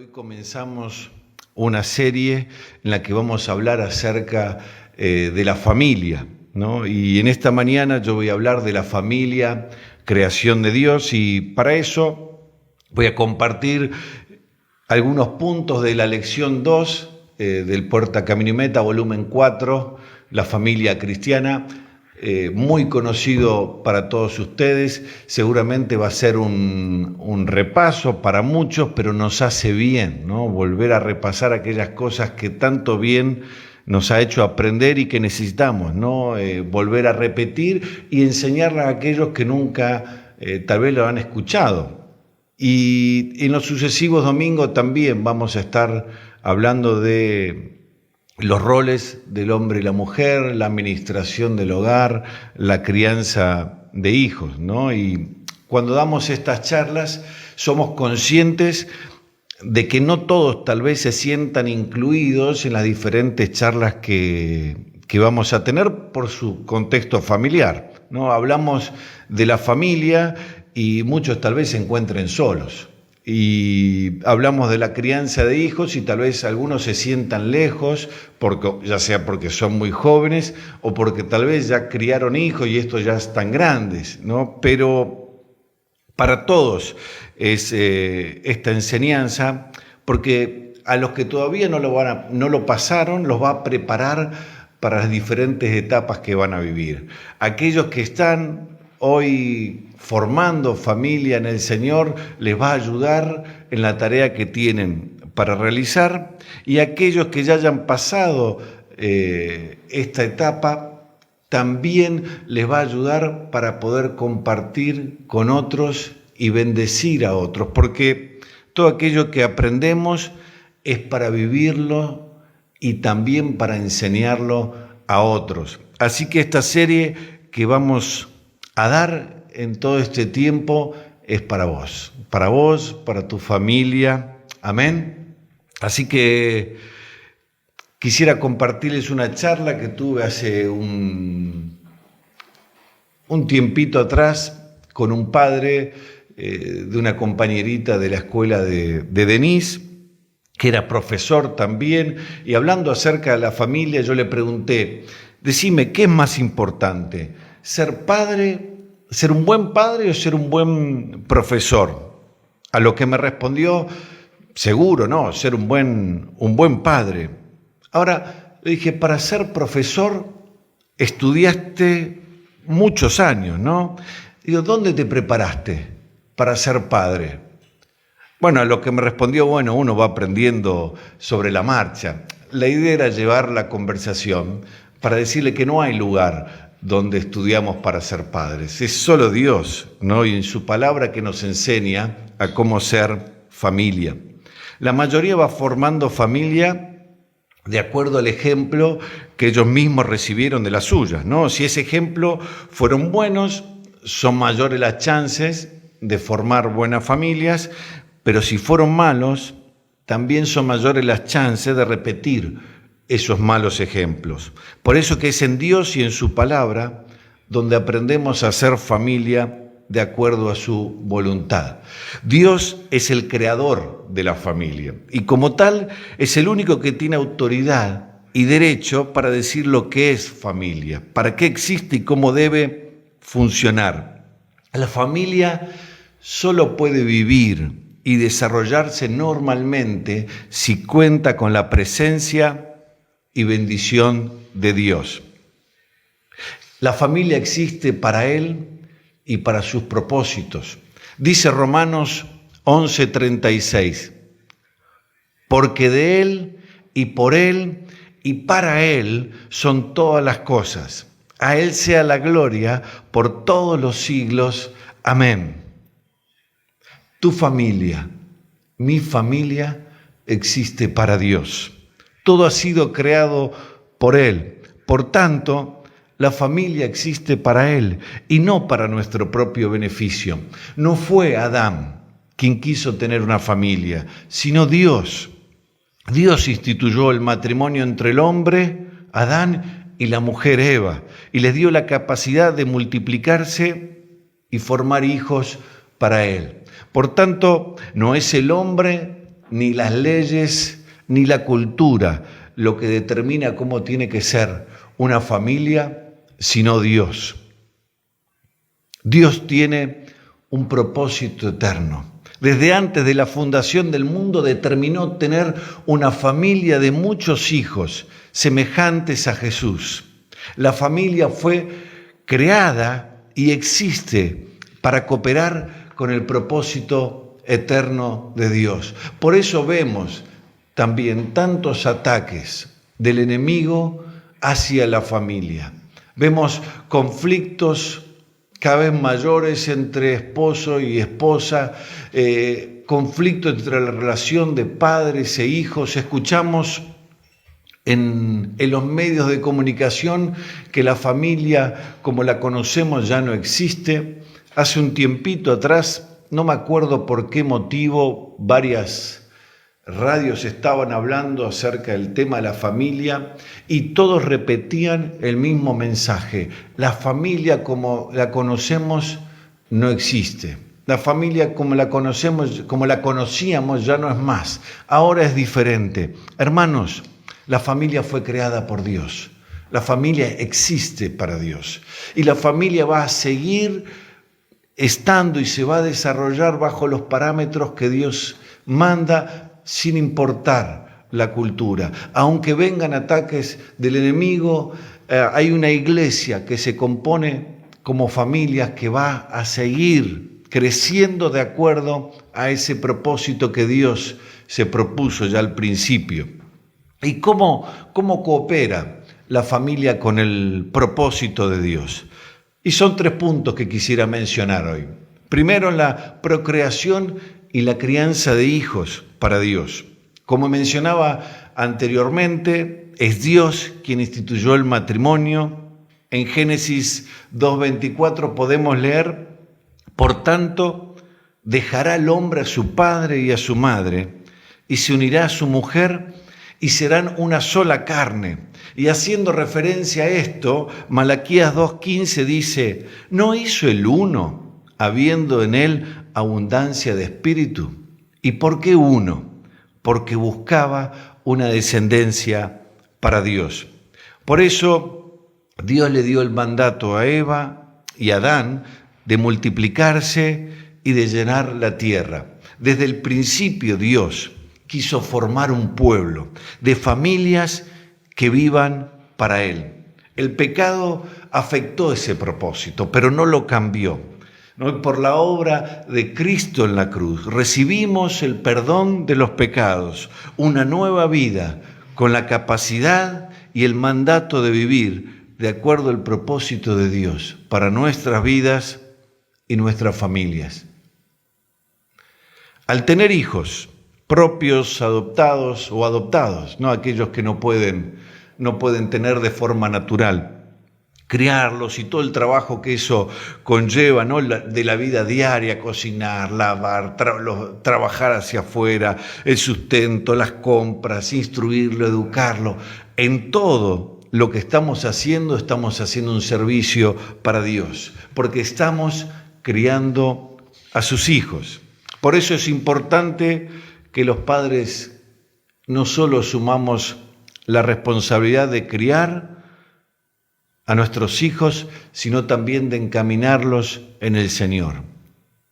Hoy comenzamos una serie en la que vamos a hablar acerca de la familia, ¿no? Y en esta mañana yo voy a hablar de la familia, creación de Dios, y para eso voy a compartir algunos puntos de la lección 2 del Puerta Camino y Meta, volumen 4, la familia cristiana. Muy conocido para todos ustedes, seguramente va a ser un repaso para muchos, pero nos hace bien, ¿no? Volver a repasar aquellas cosas que tanto bien nos ha hecho aprender y que necesitamos, ¿no? Volver a repetir y enseñarlas a aquellos que nunca tal vez lo han escuchado. Y en los sucesivos domingos también vamos a estar hablando de los roles del hombre y la mujer, la administración del hogar, la crianza de hijos, ¿no? Y cuando damos estas charlas somos conscientes de que no todos tal vez se sientan incluidos en las diferentes charlas que vamos a tener por su contexto familiar, ¿no? Hablamos de la familia y muchos tal vez se encuentren solos. Y hablamos de la crianza de hijos y tal vez algunos se sientan lejos, ya sea porque son muy jóvenes o porque tal vez ya criaron hijos y estos ya están grandes, ¿no? Pero para todos es esta enseñanza, porque a los que todavía no lo pasaron, los va a preparar para las diferentes etapas que van a vivir. Aquellos que están hoy formando familia en el Señor, les va a ayudar en la tarea que tienen para realizar, y aquellos que ya hayan pasado esta etapa, también les va a ayudar para poder compartir con otros y bendecir a otros, porque todo aquello que aprendemos es para vivirlo y también para enseñarlo a otros. Así que esta serie que vamos a dar en todo este tiempo es para vos, para tu familia, amén. Así que quisiera compartirles una charla que tuve hace un tiempito atrás con un padre de una compañerita de la escuela de Denise, que era profesor también, y hablando acerca de la familia, yo le pregunté, decime, ¿qué es más importante? ¿Ser padre, ser un buen padre o ser un buen profesor? A lo que me respondió, seguro, no, ser un buen padre. Ahora, le dije, para ser profesor estudiaste muchos años, ¿no? Digo, ¿dónde te preparaste para ser padre? Bueno, a lo que me respondió, bueno, uno va aprendiendo sobre la marcha. La idea era llevar la conversación para decirle que no hay lugar donde estudiamos para ser padres. Es solo Dios, ¿no? Y en su palabra que nos enseña a cómo ser familia. La mayoría va formando familia de acuerdo al ejemplo que ellos mismos recibieron de las suyas, ¿no? Si ese ejemplo fueron buenos, son mayores las chances de formar buenas familias, pero si fueron malos, también son mayores las chances de repetir esos malos ejemplos. Por eso que es en Dios y en su palabra donde aprendemos a ser familia de acuerdo a su voluntad. Dios es el creador de la familia y como tal es el único que tiene autoridad y derecho para decir lo que es familia, para qué existe y cómo debe funcionar. La familia solo puede vivir y desarrollarse normalmente si cuenta con la presencia y bendición de Dios. La familia existe para Él y para sus propósitos. Dice Romanos 11:36, porque de Él y por Él y para Él son todas las cosas. A Él sea la gloria por todos los siglos. Amén. Tu familia, mi familia, existe para Dios. Todo ha sido creado por Él. Por tanto, la familia existe para Él y no para nuestro propio beneficio. No fue Adán quien quiso tener una familia, sino Dios. Dios instituyó el matrimonio entre el hombre, Adán, y la mujer Eva, y les dio la capacidad de multiplicarse y formar hijos para Él. Por tanto, no es el hombre ni las leyes, ni la cultura lo que determina cómo tiene que ser una familia, sino Dios. Dios tiene un propósito eterno. Desde antes de la fundación del mundo determinó tener una familia de muchos hijos semejantes a Jesús. La familia fue creada y existe para cooperar con el propósito eterno de Dios. Por eso vemos también tantos ataques del enemigo hacia la familia. Vemos conflictos cada vez mayores entre esposo y esposa, conflicto entre la relación de padres e hijos. Escuchamos en los medios de comunicación que la familia como la conocemos ya no existe. Hace un tiempito atrás, no me acuerdo por qué motivo, varias radios estaban hablando acerca del tema de la familia y todos repetían el mismo mensaje: la familia como la conocemos no existe. La familia como la conocíamos ya no es más. Ahora es diferente. Hermanos, la familia fue creada por Dios. La familia existe para Dios. Y la familia va a seguir estando y se va a desarrollar bajo los parámetros que Dios manda, sin importar la cultura. Aunque vengan ataques del enemigo, hay una iglesia que se compone como familias que va a seguir creciendo de acuerdo a ese propósito que Dios se propuso ya al principio. ¿Y cómo coopera la familia con el propósito de Dios? Y son 3 puntos que quisiera mencionar hoy. Primero, la procreación y la crianza de hijos para Dios. Como mencionaba anteriormente, es Dios quien instituyó el matrimonio. En Génesis 2:24 podemos leer: por tanto, dejará el hombre a su padre y a su madre, y se unirá a su mujer, y serán una sola carne. Y haciendo referencia a esto, Malaquías 2:15 dice: ¿no hizo el uno, habiendo en él abundancia de espíritu? ¿Y por qué uno? Porque buscaba una descendencia para Dios. Por eso Dios le dio el mandato a Eva y a Adán de multiplicarse y de llenar la tierra. Desde el principio Dios quiso formar un pueblo de familias que vivan para Él. El pecado afectó ese propósito, pero no lo cambió. ¿No? Por la obra de Cristo en la cruz recibimos el perdón de los pecados, una nueva vida con la capacidad y el mandato de vivir de acuerdo al propósito de Dios para nuestras vidas y nuestras familias. Al tener hijos propios, adoptados o adoptados, no aquellos que no pueden tener de forma natural, criarlos y todo el trabajo que eso conlleva, ¿no? De la vida diaria, cocinar, lavar, trabajar hacia afuera, el sustento, las compras, instruirlo, educarlo. En todo lo que estamos haciendo un servicio para Dios, porque estamos criando a sus hijos. Por eso es importante que los padres no solo asumamos la responsabilidad de criar a nuestros hijos, sino también de encaminarlos en el Señor.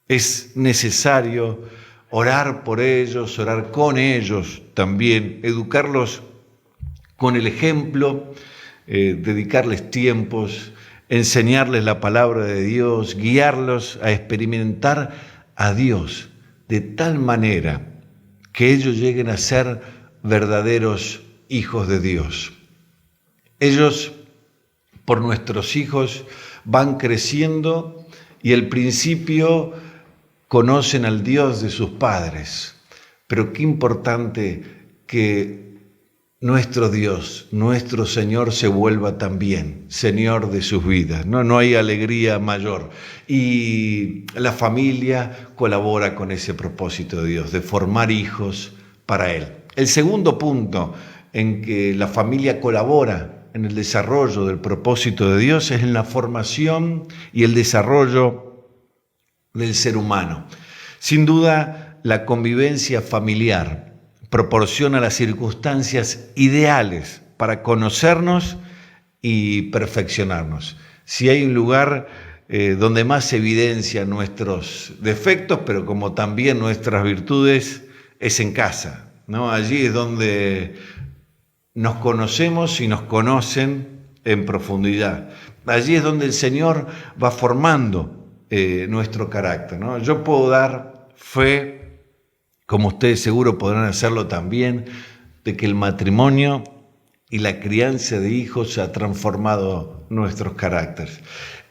Es necesario orar por ellos, orar con ellos también, educarlos con el ejemplo, dedicarles tiempos, enseñarles la palabra de Dios, guiarlos a experimentar a Dios de tal manera que ellos lleguen a ser verdaderos hijos de Dios. Ellos, por nuestros hijos, van creciendo y al principio conocen al Dios de sus padres. Pero qué importante que nuestro Dios, nuestro Señor, se vuelva también Señor de sus vidas. No hay alegría mayor. Y la familia colabora con ese propósito de Dios, de formar hijos para Él. El segundo punto en que la familia colabora en el desarrollo del propósito de Dios es en la formación y el desarrollo del ser humano. Sin duda, la convivencia familiar proporciona las circunstancias ideales para conocernos y perfeccionarnos. Si hay un lugar donde más se evidencian nuestros defectos, pero como también nuestras virtudes, es en casa, ¿no? Allí es donde nos conocemos y nos conocen en profundidad. Allí es donde el Señor va formando nuestro carácter, ¿no? Yo puedo dar fe, como ustedes seguro podrán hacerlo también, de que el matrimonio y la crianza de hijos ha transformado nuestros caracteres.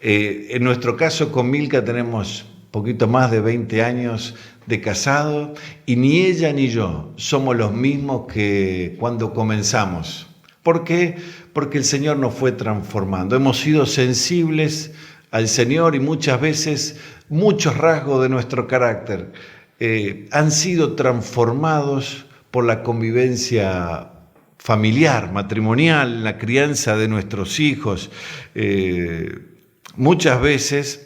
En nuestro caso con Milka tenemos poquito más de 20 años de casado y ni ella ni yo somos los mismos que cuando comenzamos. ¿Por qué? Porque el Señor nos fue transformando. Hemos sido sensibles al Señor y muchas veces muchos rasgos de nuestro carácter han sido transformados por la convivencia familiar, matrimonial, la crianza de nuestros hijos. Muchas veces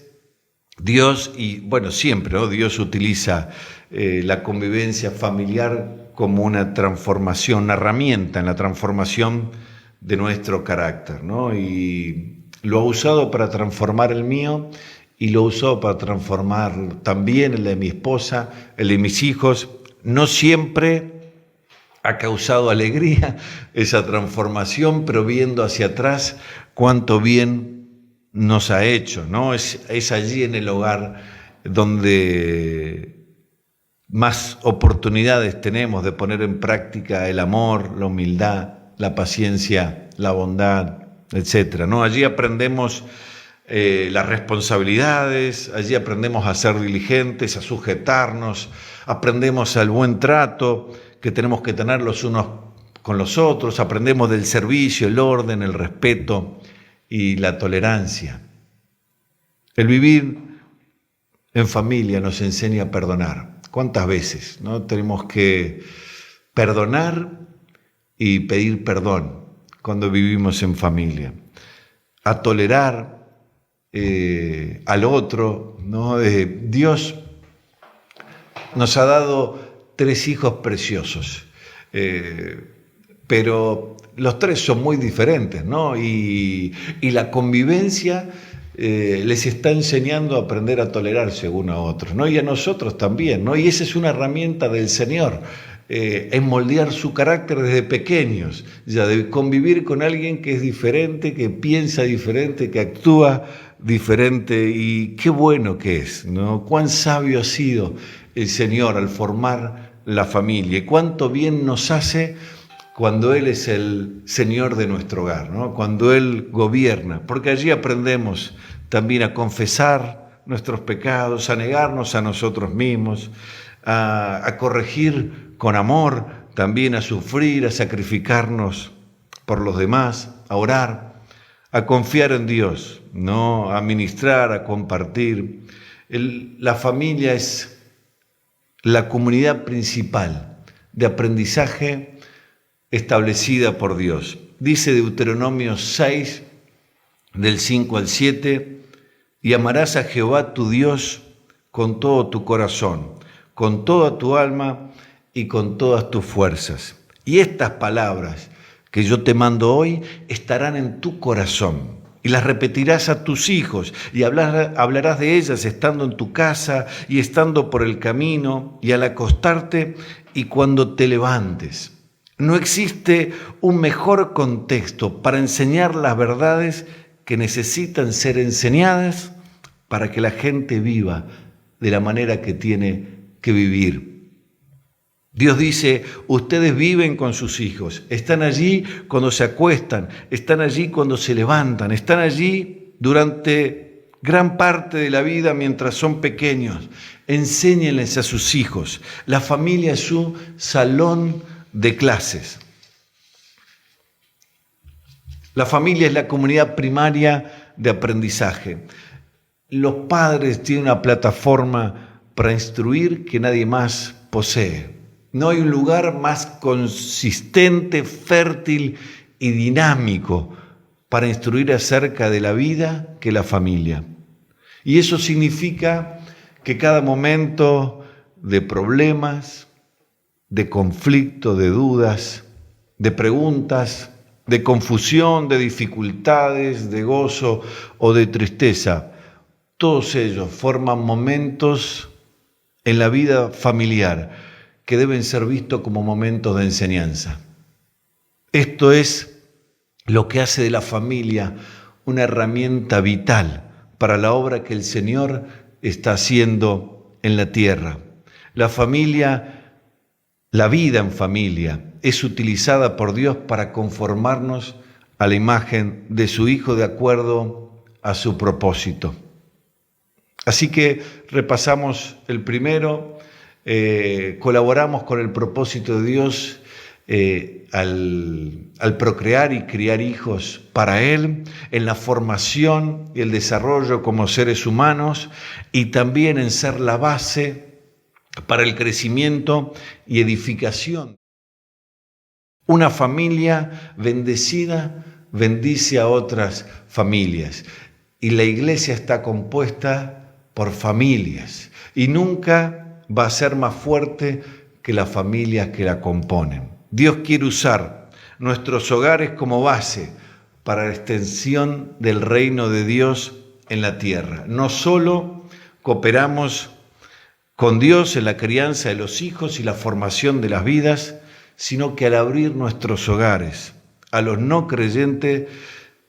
Dios, y bueno, siempre, ¿no? Dios utiliza la convivencia familiar como una transformación, una herramienta en la transformación de nuestro carácter, ¿no? Y lo ha usado para transformar el mío y lo ha usado para transformar también el de mi esposa, el de mis hijos. No siempre ha causado alegría esa transformación, pero viendo hacia atrás cuánto bien nos ha hecho, ¿no? Es allí en el hogar donde más oportunidades tenemos de poner en práctica el amor, la humildad, la paciencia, la bondad, etcétera, ¿no? Allí aprendemos las responsabilidades, allí aprendemos a ser diligentes, a sujetarnos, aprendemos al buen trato que tenemos que tener los unos con los otros, aprendemos del servicio, el orden, el respeto y la tolerancia. El vivir en familia nos enseña a perdonar. ¿Cuántas veces, no? Tenemos que perdonar y pedir perdón cuando vivimos en familia. A tolerar al otro, ¿no? Dios nos ha dado 3 hijos preciosos, pero los 3 son muy diferentes, ¿no? Y la convivencia les está enseñando a aprender a tolerarse uno a otro, ¿no? Y a nosotros también, ¿no? Y esa es una herramienta del Señor, en moldear su carácter desde pequeños, ya de convivir con alguien que es diferente, que piensa diferente, que actúa diferente, y qué bueno que es, ¿no? Cuán sabio ha sido el Señor al formar la familia, y cuánto bien nos hace cuando Él es el Señor de nuestro hogar, ¿no? Cuando Él gobierna, porque allí aprendemos también a confesar nuestros pecados, a negarnos a nosotros mismos, a corregir con amor, también a sufrir, a sacrificarnos por los demás, a orar, a confiar en Dios, ¿no? A ministrar, a compartir. La familia es la comunidad principal de aprendizaje establecida por Dios. Dice Deuteronomio 6, del 5 al 7, y amarás a Jehová tu Dios con todo tu corazón, con toda tu alma y con todas tus fuerzas. Y estas palabras que yo te mando hoy estarán en tu corazón, y las repetirás a tus hijos, y hablarás de ellas estando en tu casa y estando por el camino, y al acostarte y cuando te levantes. No existe un mejor contexto para enseñar las verdades que necesitan ser enseñadas para que la gente viva de la manera que tiene que vivir. Dios dice, ustedes viven con sus hijos, están allí cuando se acuestan, están allí cuando se levantan, están allí durante gran parte de la vida mientras son pequeños. Enséñenles a sus hijos. La familia es su salón de clases. La familia es la comunidad primaria de aprendizaje. Los padres tienen una plataforma para instruir que nadie más posee. No hay un lugar más consistente, fértil y dinámico para instruir acerca de la vida que la familia. Y eso significa que cada momento de problemas, de conflicto, de dudas, de preguntas, de confusión, de dificultades, de gozo o de tristeza. Todos ellos forman momentos en la vida familiar que deben ser vistos como momentos de enseñanza. Esto es lo que hace de la familia una herramienta vital para la obra que el Señor está haciendo en la tierra. La familia, la vida en familia, es utilizada por Dios para conformarnos a la imagen de su Hijo de acuerdo a su propósito. Así que repasamos el primero, colaboramos con el propósito de Dios al procrear y criar hijos para Él, en la formación y el desarrollo como seres humanos y también en ser la base para el crecimiento y edificación. Una familia bendecida bendice a otras familias y la iglesia está compuesta por familias y nunca va a ser más fuerte que las familias que la componen. Dios quiere usar nuestros hogares como base para la extensión del reino de Dios en la tierra. No solo cooperamos con Dios en la crianza de los hijos y la formación de las vidas, sino que al abrir nuestros hogares a los no creyentes,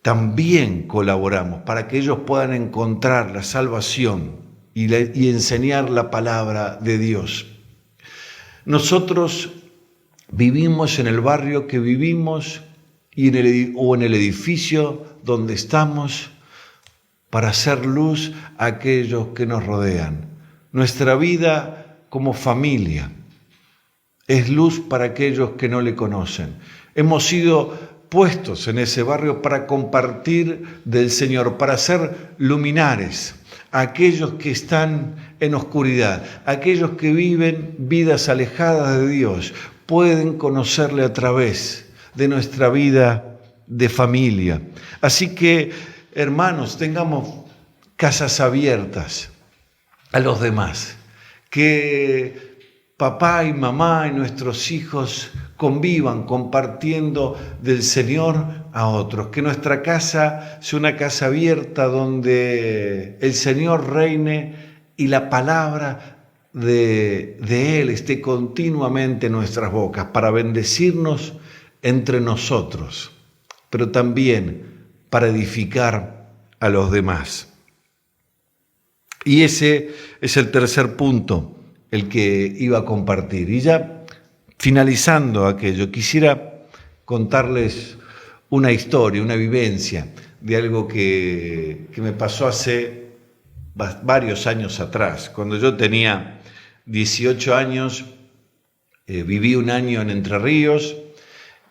también colaboramos para que ellos puedan encontrar la salvación y enseñar la palabra de Dios. Nosotros vivimos en el barrio que vivimos o en el edificio donde estamos para hacer luz a aquellos que nos rodean. Nuestra vida como familia es luz para aquellos que no le conocen. Hemos sido puestos en ese barrio para compartir del Señor, para ser luminares a aquellos que están en oscuridad, aquellos que viven vidas alejadas de Dios, pueden conocerle a través de nuestra vida de familia. Así que, hermanos, tengamos casas abiertas a los demás, que papá y mamá y nuestros hijos convivan compartiendo del Señor a otros, que nuestra casa sea una casa abierta donde el Señor reine y la palabra de Él esté continuamente en nuestras bocas para bendecirnos entre nosotros, pero también para edificar a los demás. Y ese es el tercer punto, el que iba a compartir. Y ya finalizando aquello, quisiera contarles una historia, una vivencia de algo que me pasó hace varios años atrás. Cuando yo tenía 18 años, viví un año en Entre Ríos,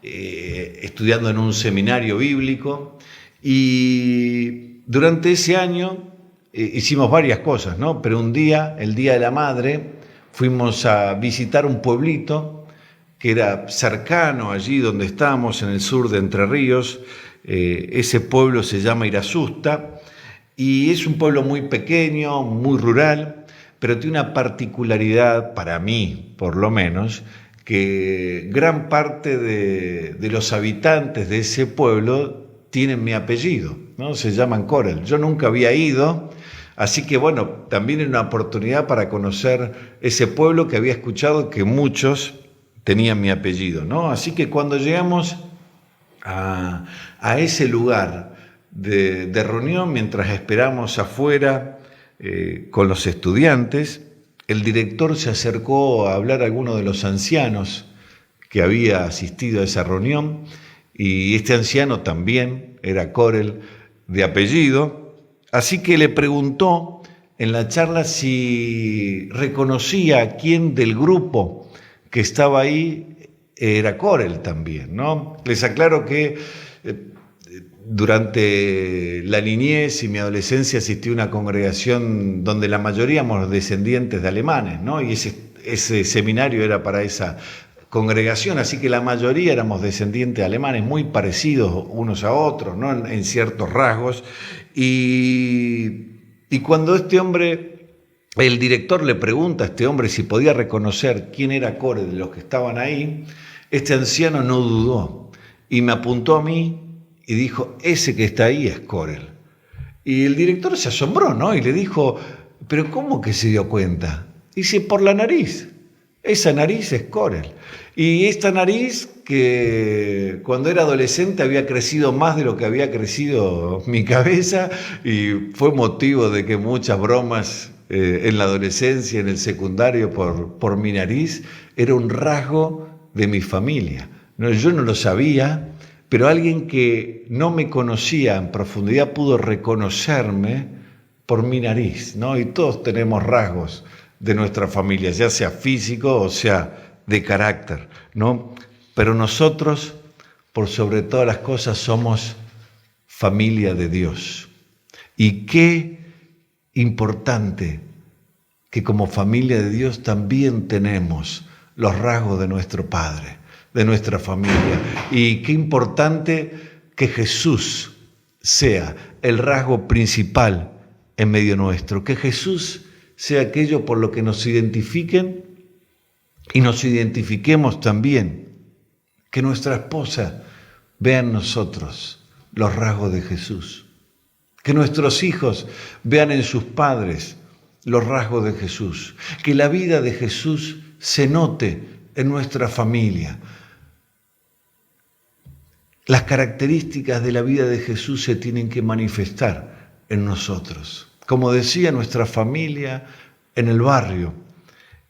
estudiando en un seminario bíblico, y durante ese año hicimos varias cosas, ¿no? Pero un día, el Día de la Madre, fuimos a visitar un pueblito que era cercano allí donde estábamos, en el sur de Entre Ríos. Ese pueblo se llama Irasusta y es un pueblo muy pequeño, muy rural, pero tiene una particularidad, para mí por lo menos, que gran parte de los habitantes de ese pueblo tienen mi apellido, ¿no? Se llaman Corel. Yo nunca había ido, así que bueno, también era una oportunidad para conocer ese pueblo que había escuchado que muchos tenían mi apellido, ¿no? Así que cuando llegamos a ese lugar de reunión, mientras esperamos afuera con los estudiantes, el director se acercó a hablar a alguno de los ancianos que había asistido a esa reunión, y este anciano también era Corel de apellido, así que le preguntó en la charla si reconocía a quién del grupo que estaba ahí era Corel también, ¿no? Les aclaro que durante la niñez y mi adolescencia asistí a una congregación donde la mayoría éramos descendientes de alemanes, ¿no? Y ese seminario era para esa congregación, así que la mayoría éramos descendientes alemanes, muy parecidos unos a otros, ¿no? En ciertos rasgos. Y cuando este hombre el director le pregunta a este hombre si podía reconocer quién era Corel de los que estaban ahí. Este anciano no dudó y me apuntó a mí y dijo, ese que está ahí es Corel. Y el director se asombró, ¿no? Y le dijo, ¿pero cómo que se dio cuenta? Dice, por la nariz. Esa nariz es Corel. Y esta nariz que cuando era adolescente había crecido más de lo que había crecido mi cabeza y fue motivo de que muchas bromas en la adolescencia, en el secundario por mi nariz, era un rasgo de mi familia. No, yo no lo sabía, pero alguien que no me conocía en profundidad pudo reconocerme por mi nariz, ¿no? Y todos tenemos rasgos de nuestra familia, ya sea físico o sea de carácter, ¿no? Pero nosotros, por sobre todas las cosas, somos familia de Dios. Y qué importante que como familia de Dios también tenemos los rasgos de nuestro Padre, de nuestra familia. Y qué importante que Jesús sea el rasgo principal en medio nuestro, que Jesús sea aquello por lo que nos identifiquen y nos identifiquemos también, que nuestra esposa vea en nosotros los rasgos de Jesús, que nuestros hijos vean en sus padres los rasgos de Jesús, que la vida de Jesús se note en nuestra familia. Las características de la vida de Jesús se tienen que manifestar en nosotros. Como decía, nuestra familia, en el barrio,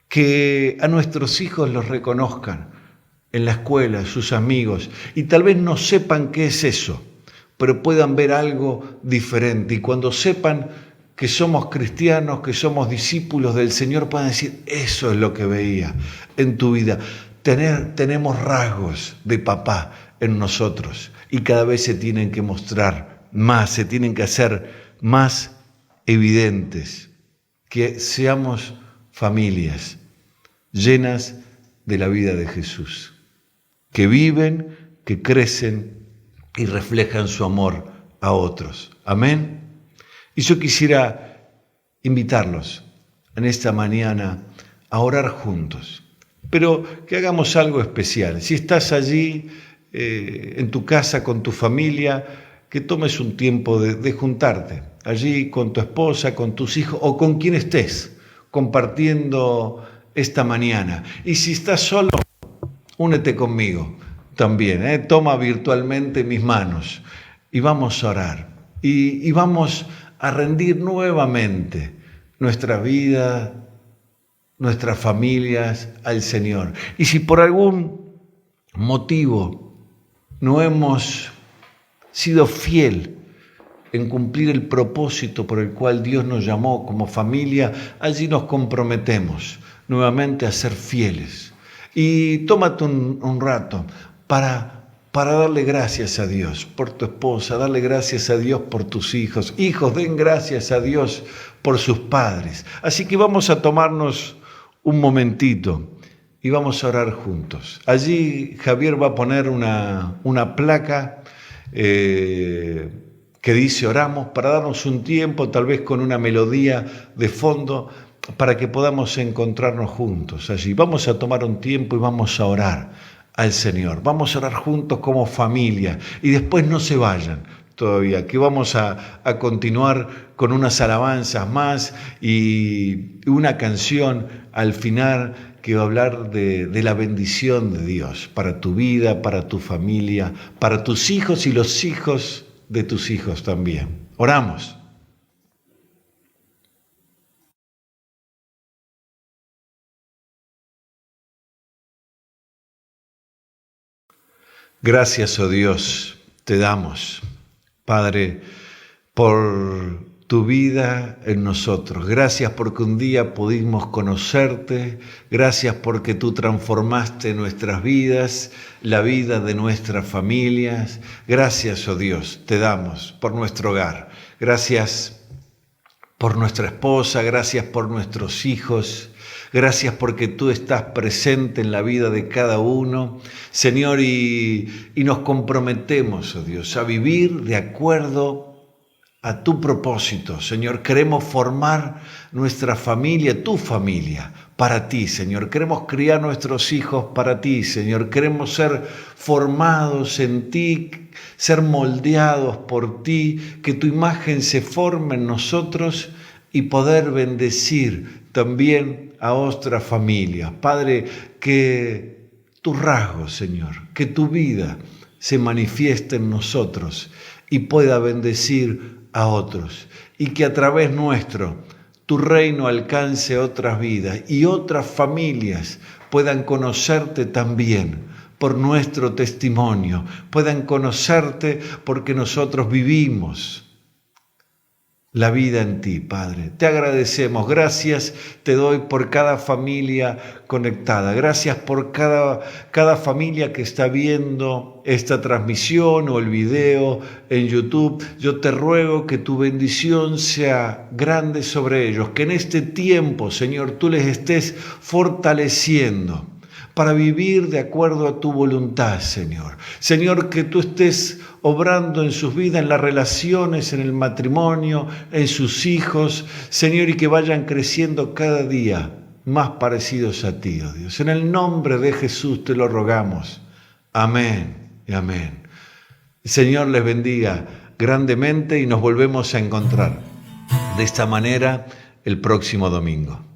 que a nuestros hijos los reconozcan en la escuela, sus amigos, y tal vez no sepan qué es eso, pero puedan ver algo diferente. Y cuando sepan que somos cristianos, que somos discípulos del Señor, puedan decir, eso es lo que veía en tu vida. Tenemos rasgos de papá en nosotros y cada vez se tienen que mostrar más, se tienen que hacer más evidentes, que seamos familias llenas de la vida de Jesús, que viven, que crecen y reflejan su amor a otros. Amén. Y yo quisiera invitarlos en esta mañana a orar juntos, pero que hagamos algo especial. Si estás allí en tu casa con tu familia, que tomes un tiempo de juntarte allí con tu esposa, con tus hijos o con quien estés compartiendo esta mañana. Y si estás solo, únete conmigo también, toma virtualmente mis manos y vamos a orar y vamos a rendir nuevamente nuestra vida, nuestras familias al Señor. Y si por algún motivo no hemos sido fiel en cumplir el propósito por el cual Dios nos llamó como familia, allí nos comprometemos nuevamente a ser fieles. Y tómate un rato para darle gracias a Dios por tu esposa, darle gracias a Dios por tus hijos. Hijos, den gracias a Dios por sus padres. Así que vamos a tomarnos un momentito y vamos a orar juntos. Allí Javier va a poner una placa que dice oramos, para darnos un tiempo, tal vez con una melodía de fondo, para que podamos encontrarnos juntos allí. Vamos a tomar un tiempo y vamos a orar al Señor. Vamos a orar juntos como familia y después no se vayan todavía, que vamos a continuar con unas alabanzas más y una canción al final que va a hablar de la bendición de Dios para tu vida, para tu familia, para tus hijos y los hijos de tus hijos también. Oramos. Gracias, oh Dios, te damos, Padre, por tu vida en nosotros. Gracias porque un día pudimos conocerte. Gracias porque tú transformaste nuestras vidas, la vida de nuestras familias. Gracias, oh Dios, te damos por nuestro hogar. Gracias por nuestra esposa, gracias por nuestros hijos. Gracias porque tú estás presente en la vida de cada uno, Señor, y nos comprometemos, oh Dios, a vivir de acuerdo a tu propósito, Señor. Queremos formar nuestra familia, tu familia, para ti, Señor. Queremos criar nuestros hijos para ti, Señor. Queremos ser formados en ti, ser moldeados por ti, que tu imagen se forme en nosotros y poder bendecir también a otras familias. Padre, que tus rasgos, Señor, que tu vida se manifieste en nosotros y pueda bendecir a otros, y que a través nuestro tu reino alcance otras vidas y otras familias puedan conocerte también por nuestro testimonio, puedan conocerte porque nosotros vivimos la vida en ti, Padre. Te agradecemos, gracias te doy por cada familia conectada, gracias por cada familia que está viendo esta transmisión o el video en YouTube. Yo te ruego que tu bendición sea grande sobre ellos, que en este tiempo, Señor, tú les estés fortaleciendo para vivir de acuerdo a tu voluntad, Señor. Señor, que tú estés obrando en sus vidas, en las relaciones, en el matrimonio, en sus hijos, Señor, y que vayan creciendo cada día más parecidos a ti, oh Dios. En el nombre de Jesús te lo rogamos. Amén y amén. El Señor les bendiga grandemente y nos volvemos a encontrar de esta manera el próximo domingo.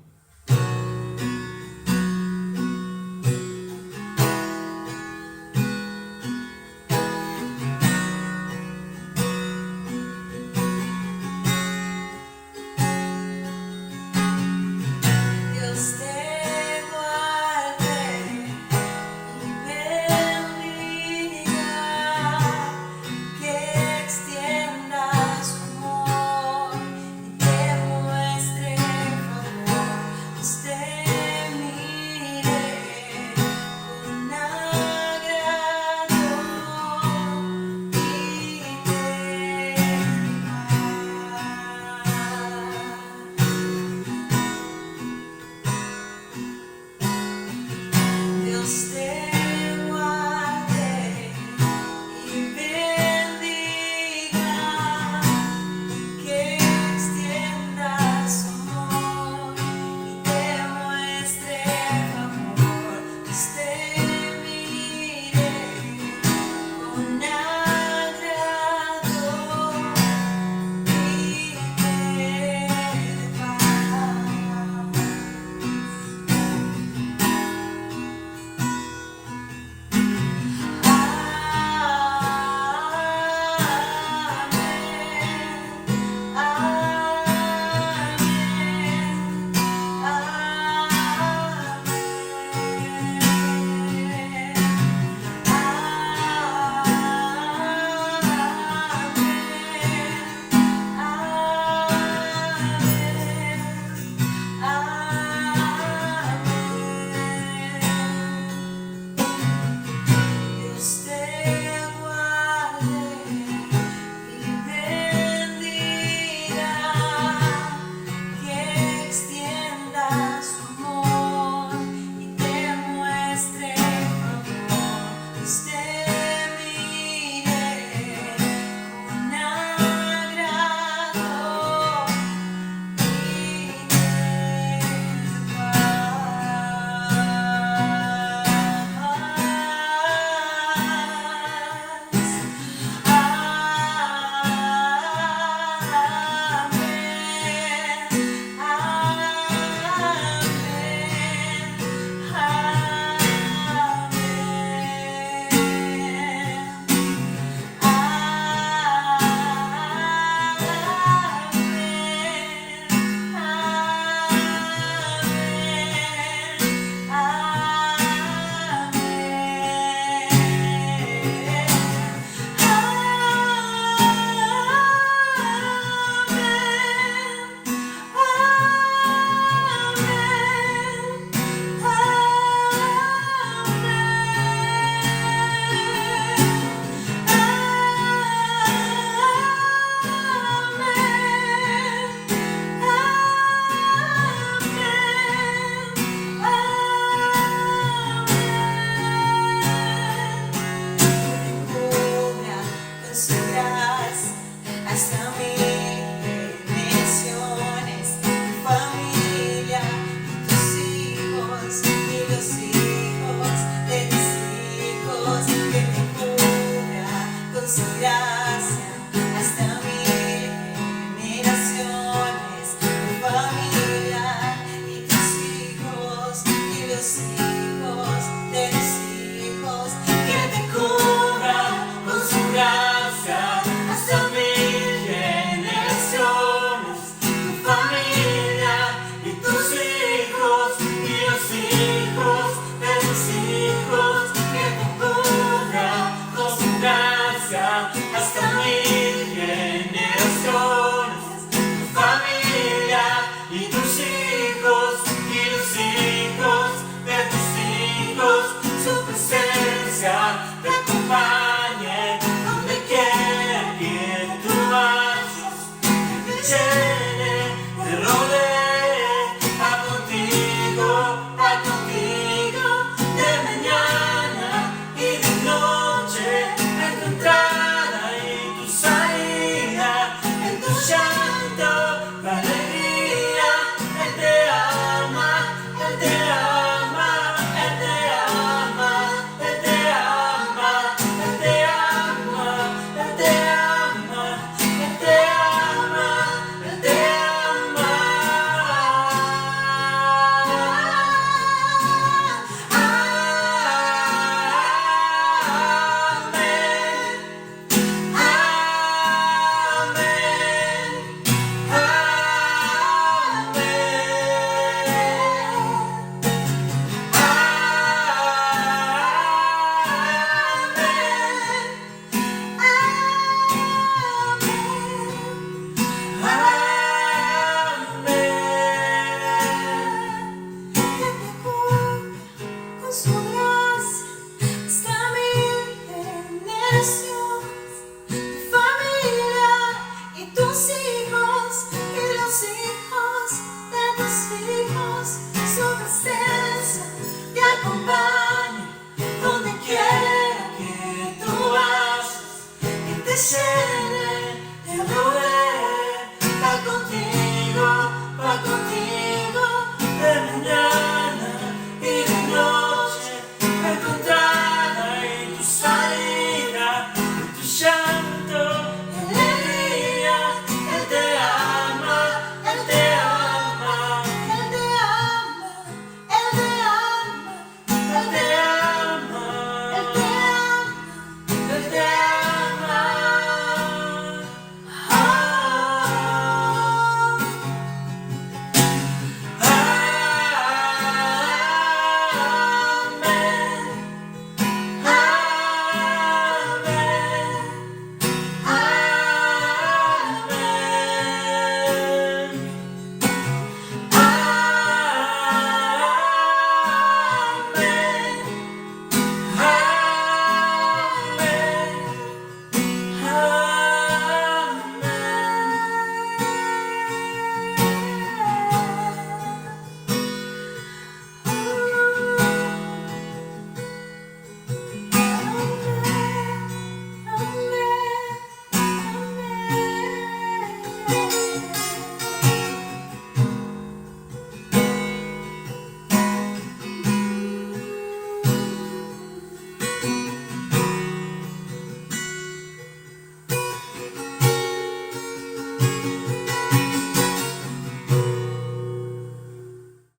ser.